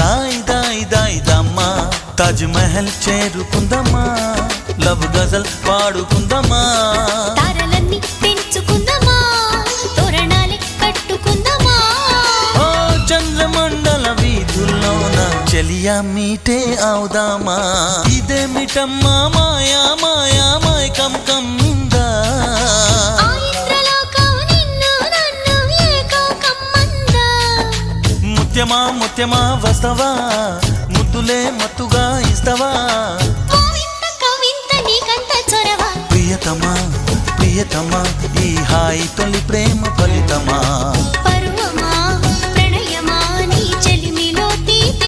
దాయి దాయి దాయి దమ్మా తాజ్ మహల్ చేరుకుందమ్మా లవ్ గజల్ పాడుకుందమ్మా తారలన్నీ పెంచుకుందమ్మా తోరణాలే కట్టుకుందమ్మా ఓ చంద్రమండల వీధుల్లోన చెలియా మీటే అవుదామా ఇదేమిటమ్మా మాయా మాయా మైకం కమ్మిందా ముత్యమా ముత్యమా వస్తవా ముద్దులే మత్తుగా ఇస్తవా ప్రియతమా ప్రియతమా ఈ హాయి తొలి ప్రేమ ఫలితమా